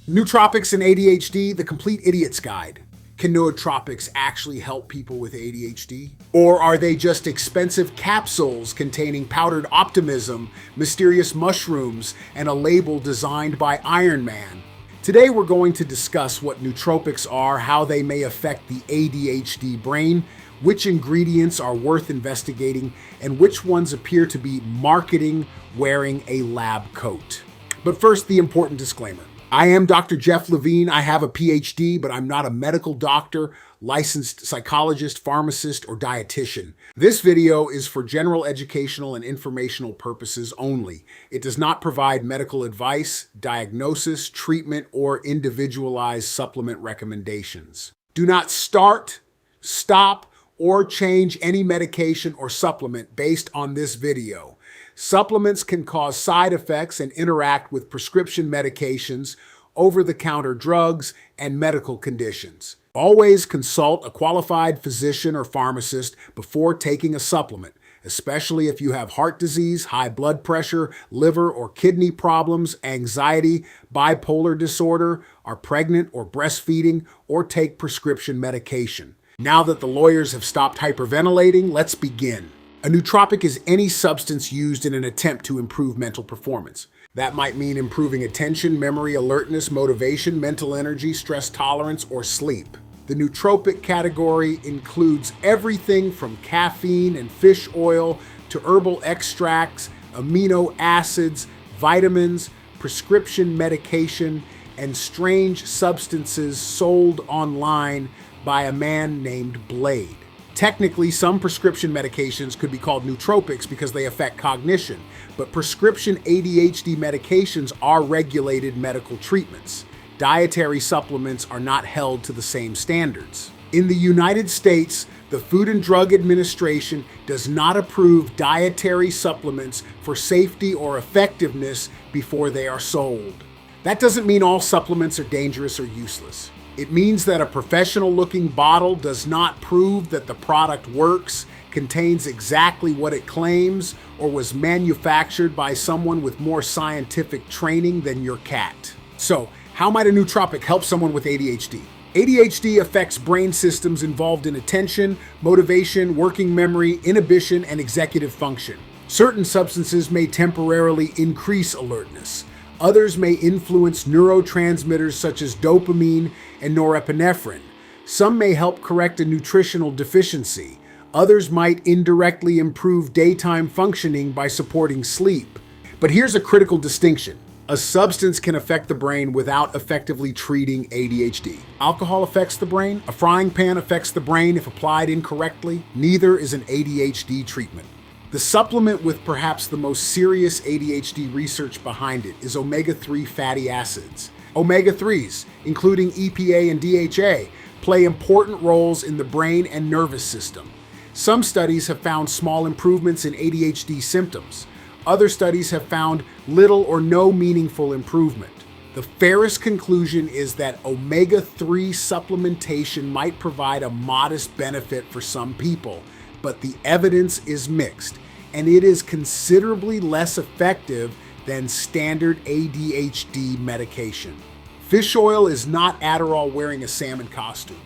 Nootropics and ADHD, the complete idiot's guide. Can nootropics actually help people with ADHD? Or are they just expensive capsules containing powdered optimism, mysterious mushrooms, and a label designed by Iron Man? Today we're going to discuss what nootropics are, how they may affect the ADHD brain, which ingredients are worth investigating, and which ones appear to be marketing wearing a lab coat. But first, the important disclaimer. I am Dr. Jeff Levine. I have a PhD, but I'm not a medical doctor, licensed psychologist, pharmacist, or dietitian. This video is for general educational and informational purposes only. It does not provide medical advice, diagnosis, treatment, or individualized supplement recommendations. Do not start, stop, or change any medication or supplement based on this video. Supplements can cause side effects and interact with prescription medications, over-the-counter drugs, and medical conditions. Always consult a qualified physician or pharmacist before taking a supplement, especially if you have heart disease, high blood pressure, liver or kidney problems, anxiety, bipolar disorder, are pregnant or breastfeeding, or take prescription medication. Now that the lawyers have stopped hyperventilating, let's begin. A nootropic is any substance used in an attempt to improve mental performance. That might mean improving attention, memory, alertness, motivation, mental energy, stress tolerance, or sleep. The nootropic category includes everything from caffeine and fish oil to herbal extracts, amino acids, vitamins, prescription medication, and strange substances sold online by a man named Blade. Technically, some prescription medications could be called nootropics because they affect cognition, but prescription ADHD medications are regulated medical treatments. Dietary supplements are not held to the same standards. In the United States, the Food and Drug Administration does not approve dietary supplements for safety or effectiveness before they are sold. That doesn't mean all supplements are dangerous or useless. It means that a professional-looking bottle does not prove that the product works, contains exactly what it claims, or was manufactured by someone with more scientific training than your cat. So, how might a nootropic help someone with ADHD? ADHD affects brain systems involved in attention, motivation, working memory, inhibition, and executive function. Certain substances may temporarily increase alertness. Others may influence neurotransmitters such as dopamine and norepinephrine. Some may help correct a nutritional deficiency. Others might indirectly improve daytime functioning by supporting sleep. But here's a critical distinction. A substance can affect the brain without effectively treating ADHD. Alcohol affects the brain. A frying pan affects the brain if applied incorrectly. Neither is an ADHD treatment. The supplement with perhaps the most serious ADHD research behind it is omega-3 fatty acids. Omega-3s, including EPA and DHA, play important roles in the brain and nervous system. Some studies have found small improvements in ADHD symptoms. Other studies have found little or no meaningful improvement. The fairest conclusion is that omega-3 supplementation might provide a modest benefit for some people, but the evidence is mixed, and it is considerably less effective than standard ADHD medication. Fish oil is not Adderall wearing a salmon costume.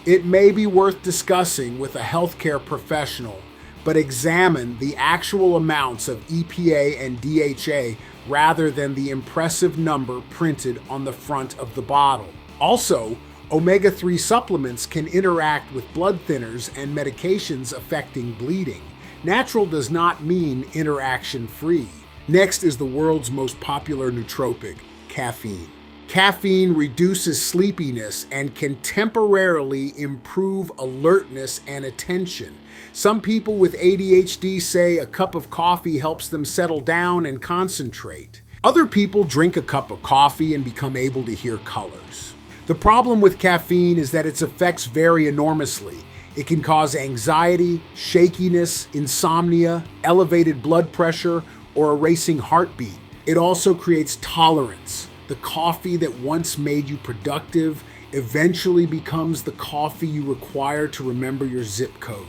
It may be worth discussing with a healthcare professional, but examine the actual amounts of EPA and DHA rather than the impressive number printed on the front of the bottle. Also, omega-3 supplements can interact with blood thinners and medications affecting bleeding. Natural does not mean interaction-free. Next is the world's most popular nootropic, caffeine. Caffeine reduces sleepiness and can temporarily improve alertness and attention. Some people with ADHD say a cup of coffee helps them settle down and concentrate. Other people drink a cup of coffee and become able to hear colors. The problem with caffeine is that its effects vary enormously. It can cause anxiety, shakiness, insomnia, elevated blood pressure, or a racing heartbeat. It also creates tolerance. The coffee that once made you productive eventually becomes the coffee you require to remember your zip code.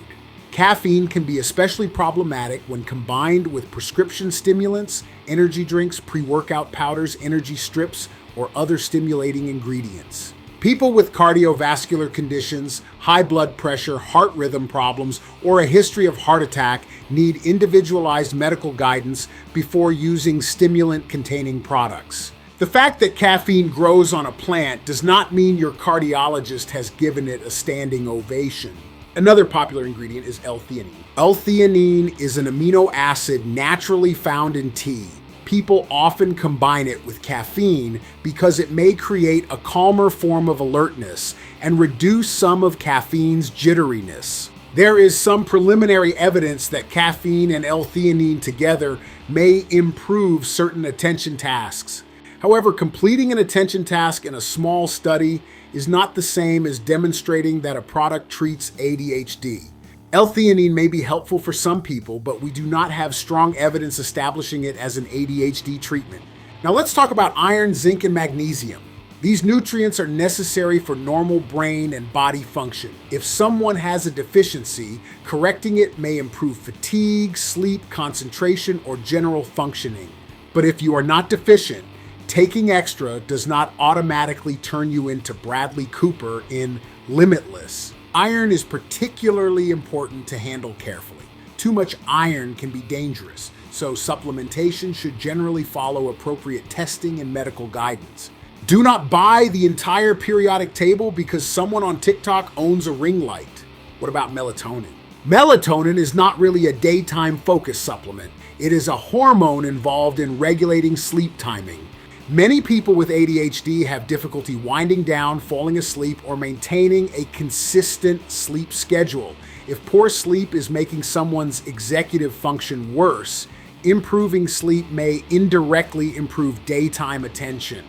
Caffeine can be especially problematic when combined with prescription stimulants, energy drinks, pre-workout powders, energy strips, or other stimulating ingredients. People with cardiovascular conditions, high blood pressure, heart rhythm problems, or a history of heart attack need individualized medical guidance before using stimulant-containing products. The fact that caffeine grows on a plant does not mean your cardiologist has given it a standing ovation. Another popular ingredient is L-theanine. L-theanine is an amino acid naturally found in tea. People often combine it with caffeine because it may create a calmer form of alertness and reduce some of caffeine's jitteriness. There is some preliminary evidence that caffeine and L-theanine together may improve certain attention tasks. However, completing an attention task in a small study is not the same as demonstrating that a product treats ADHD. L-theanine may be helpful for some people, but we do not have strong evidence establishing it as an ADHD treatment. Now let's talk about iron, zinc, and magnesium. These nutrients are necessary for normal brain and body function. If someone has a deficiency, correcting it may improve fatigue, sleep, concentration, or general functioning. But if you are not deficient, taking extra does not automatically turn you into Bradley Cooper in Limitless. Iron is particularly important to handle carefully. Too much iron can be dangerous, so supplementation should generally follow appropriate testing and medical guidance. Do not buy the entire periodic table because someone on TikTok owns a ring light. What about melatonin? Melatonin is not really a daytime focus supplement. It is a hormone involved in regulating sleep timing. Many people with ADHD have difficulty winding down, falling asleep, or maintaining a consistent sleep schedule. If poor sleep is making someone's executive function worse, improving sleep may indirectly improve daytime attention.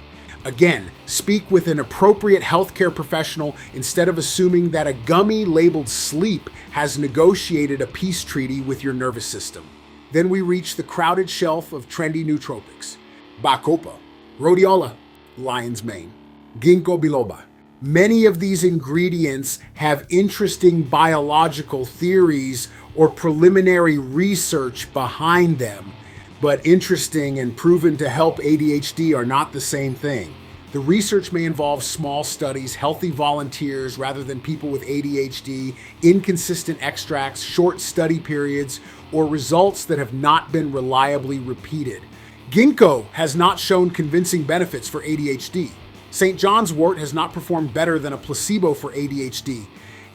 Again, speak with an appropriate healthcare professional instead of assuming that a gummy labeled sleep has negotiated a peace treaty with your nervous system. Then we reach the crowded shelf of trendy nootropics. Bacopa, rhodiola, lion's mane, Ginkgo biloba. Many of these ingredients have interesting biological theories or preliminary research behind them, but interesting and proven to help ADHD are not the same thing. The research may involve small studies, healthy volunteers rather than people with ADHD, inconsistent extracts, short study periods, or results that have not been reliably repeated. Ginkgo has not shown convincing benefits for ADHD. St. John's wort has not performed better than a placebo for ADHD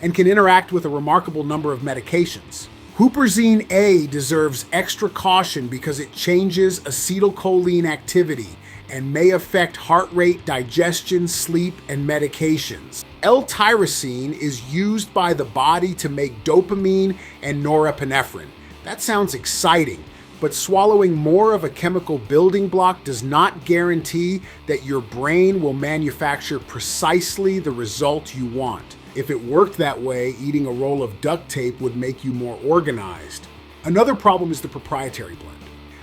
and can interact with a remarkable number of medications. Huperzine A deserves extra caution because it changes acetylcholine activity and may affect heart rate, digestion, sleep, and medications. L-tyrosine is used by the body to make dopamine and norepinephrine. That sounds exciting. But swallowing more of a chemical building block does not guarantee that your brain will manufacture precisely the result you want. If it worked that way, eating a roll of duct tape would make you more organized. Another problem is the proprietary blend.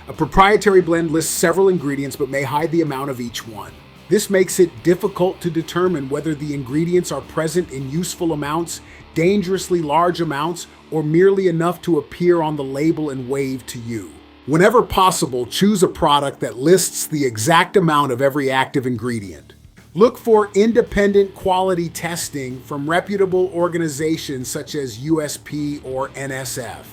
A proprietary blend lists several ingredients but may hide the amount of each one. This makes it difficult to determine whether the ingredients are present in useful amounts, dangerously large amounts, or merely enough to appear on the label and wave to you. Whenever possible, choose a product that lists the exact amount of every active ingredient. Look for independent quality testing from reputable organizations such as USP or NSF.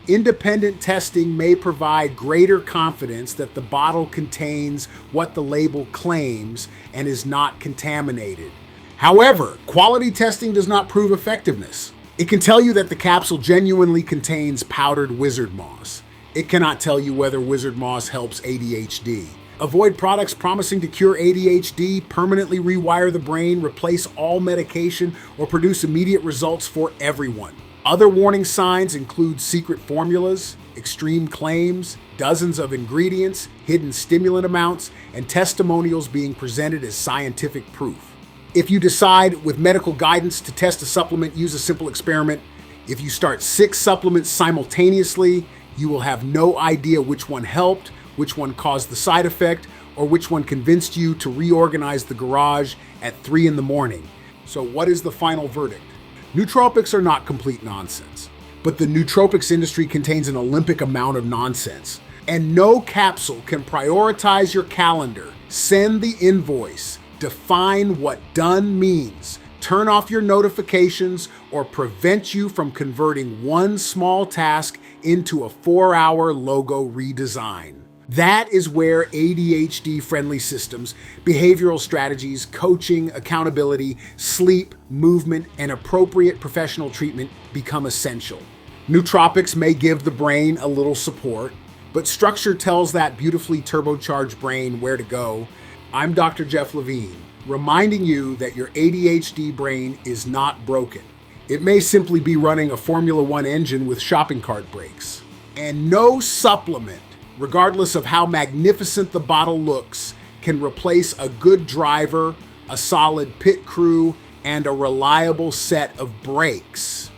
Independent testing may provide greater confidence that the bottle contains what the label claims and is not contaminated. However, quality testing does not prove effectiveness. It can tell you that the capsule genuinely contains powdered wizard moss. It cannot tell you whether wizard moss helps ADHD. Avoid products promising to cure ADHD, permanently rewire the brain, replace all medication, or produce immediate results for everyone. Other warning signs include secret formulas, extreme claims, dozens of ingredients, hidden stimulant amounts, and testimonials being presented as scientific proof. If you decide with medical guidance to test a supplement, use a simple experiment. If you start 6 supplements simultaneously, you will have no idea which one helped, which one caused the side effect, or which one convinced you to reorganize the garage at 3 in the morning. So what is the final verdict? Nootropics are not complete nonsense, but the nootropics industry contains an Olympic amount of nonsense, and no capsule can prioritize your calendar Send the invoice. Define what done means. Turn off your notifications or prevent you from converting one small task into a 4-hour logo redesign. That is where ADHD-friendly systems, behavioral strategies, coaching, accountability, sleep, movement, and appropriate professional treatment become essential. Nootropics may give the brain a little support, but structure tells that beautifully turbocharged brain where to go. I'm Dr. Jeff Levine, reminding you that your ADHD brain is not broken. It may simply be running a Formula One engine with shopping cart brakes. And no supplement, regardless of how magnificent the bottle looks, can replace a good driver, a solid pit crew, and a reliable set of brakes.